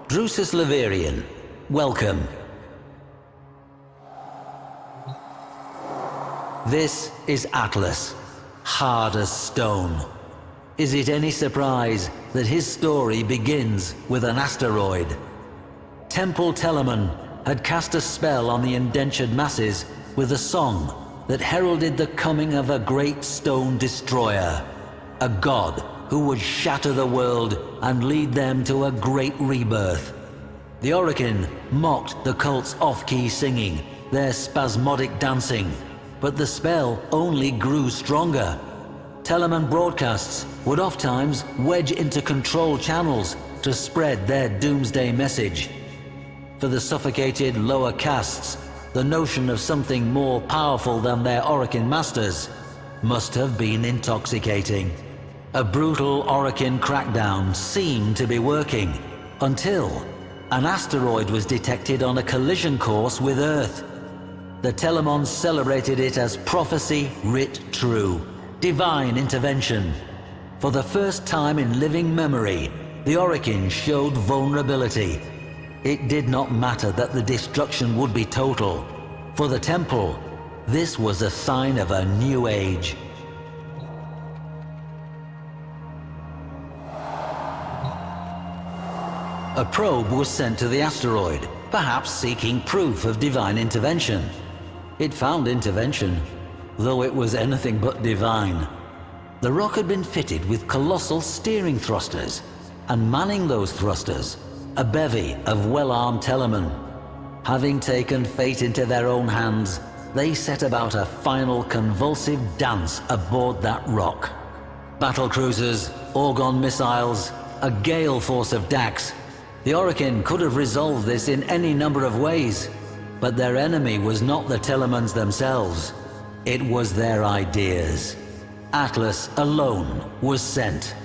Drusus Levarian, welcome. This is Atlas, hard as stone. Is it any surprise that his story begins with an asteroid? Temple Telamon had cast a spell on the indentured masses with a song that heralded the coming of a great stone destroyer, a god who would shatter the world and lead them to a great rebirth. The Orokin mocked the cult's off-key singing, their spasmodic dancing, but the spell only grew stronger. Telamon broadcasts would oft-times wedge into control channels to spread their doomsday message. For the suffocated lower castes, the notion of something more powerful than their Orokin masters must have been intoxicating. A brutal Orokin crackdown seemed to be working, until an asteroid was detected on a collision course with Earth. The Telamons celebrated it as prophecy writ true, divine intervention. For the first time in living memory, the Orokin showed vulnerability. It did not matter that the destruction would be total. For the Temple, this was a sign of a new age. A probe was sent to the asteroid, perhaps seeking proof of divine intervention. It found intervention, though it was anything but divine. The rock had been fitted with colossal steering thrusters, and manning those thrusters, a bevy of well-armed Telamon. Having taken fate into their own hands, they set about a final convulsive dance aboard that rock. Battlecruisers, Orgon missiles, a gale force of Dax. The Orokin could have resolved this in any number of ways, but their enemy was not the Telamons themselves. It was their ideas. Atlas alone was sent.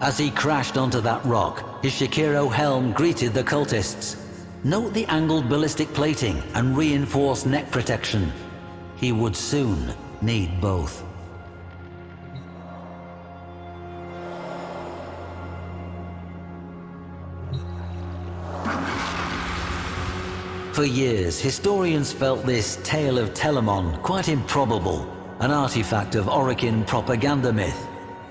As he crashed onto that rock, his Shakiro helm greeted the cultists. Note the angled ballistic plating and reinforced neck protection. He would soon need both. For years, historians felt this tale of Telamon quite improbable, an artifact of Orokin propaganda myth.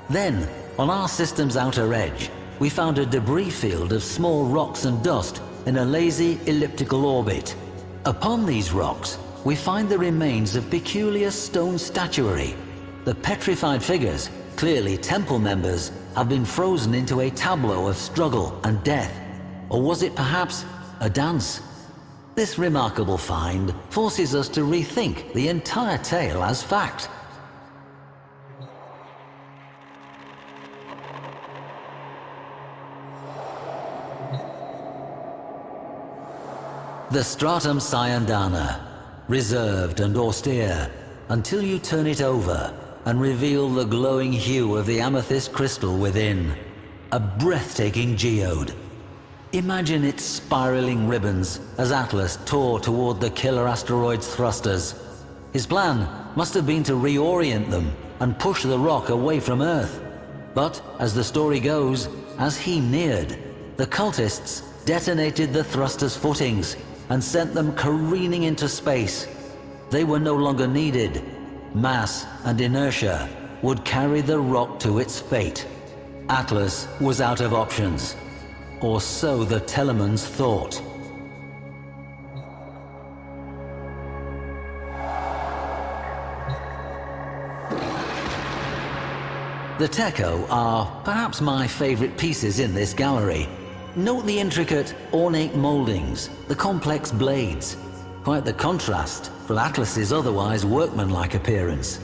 Then, on our system's outer edge, we found a debris field of small rocks and dust in a lazy elliptical orbit. Upon these rocks, we find the remains of peculiar stone statuary. The petrified figures, clearly temple members, have been frozen into a tableau of struggle and death. Or was it perhaps a dance? This remarkable find forces us to rethink the entire tale as fact. The Stratum Cyandana, reserved and austere, until you turn it over and reveal the glowing hue of the amethyst crystal within. A breathtaking geode. Imagine its spiraling ribbons as Atlas tore toward the killer asteroid's thrusters. His plan must have been to reorient them and push the rock away from Earth. But, as the story goes, as he neared, the cultists detonated the thruster's footings and sent them careening into space. They were no longer needed. Mass and inertia would carry the rock to its fate. Atlas was out of options. Or so the Telamons thought. The Techo are perhaps my favorite pieces in this gallery. Note the intricate, ornate moldings, the complex blades. Quite the contrast from Atlas's otherwise workmanlike appearance.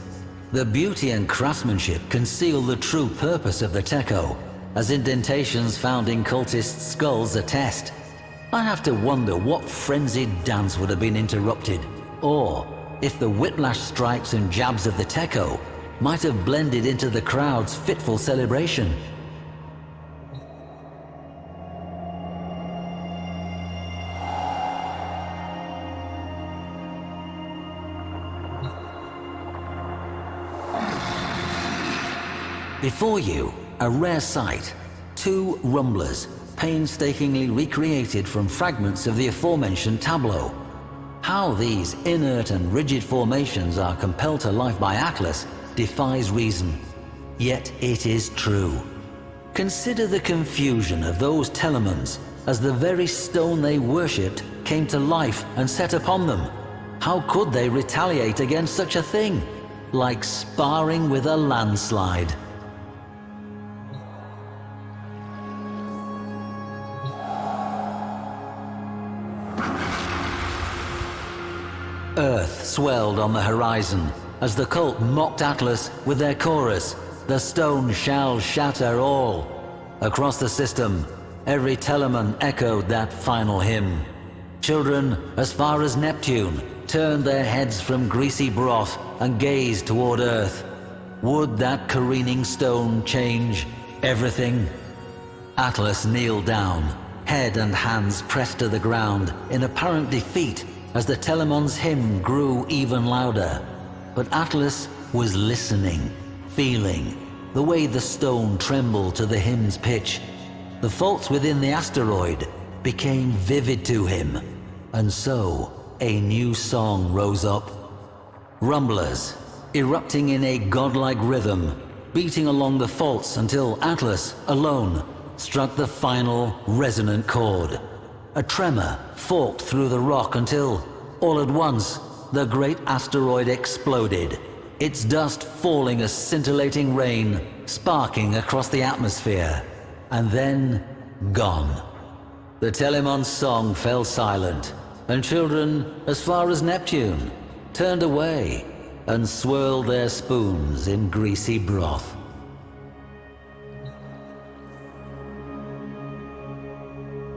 The beauty and craftsmanship conceal the true purpose of the Techo, as indentations found in cultists' skulls attest. I have to wonder what frenzied dance would have been interrupted, or if the whiplash strikes and jabs of the Techo might have blended into the crowd's fitful celebration. Before you, a rare sight, two rumblers, painstakingly recreated from fragments of the aforementioned tableau. How these inert and rigid formations are compelled to life by Atlas defies reason, yet it is true. Consider the confusion of those Telemons as the very stone they worshipped came to life and set upon them. How could they retaliate against such a thing? Like sparring with a landslide. Earth swelled on the horizon as the cult mocked Atlas with their chorus, "The stone shall shatter all." Across the system, every Telemon echoed that final hymn. Children, as far as Neptune, turned their heads from greasy broth and gazed toward Earth. Would that careening stone change everything? Atlas kneeled down, head and hands pressed to the ground in apparent defeat as the Telemon's hymn grew even louder. But Atlas was listening, feeling the way the stone trembled to the hymn's pitch. The faults within the asteroid became vivid to him, and so a new song rose up. Rumblers, erupting in a godlike rhythm, beating along the faults until Atlas, alone, struck the final resonant chord. A tremor forked through the rock until, all at once, the great asteroid exploded, its dust falling as scintillating rain, sparking across the atmosphere, and then gone. The Telemon's song fell silent, and children, as far as Neptune, turned away and swirled their spoons in greasy broth.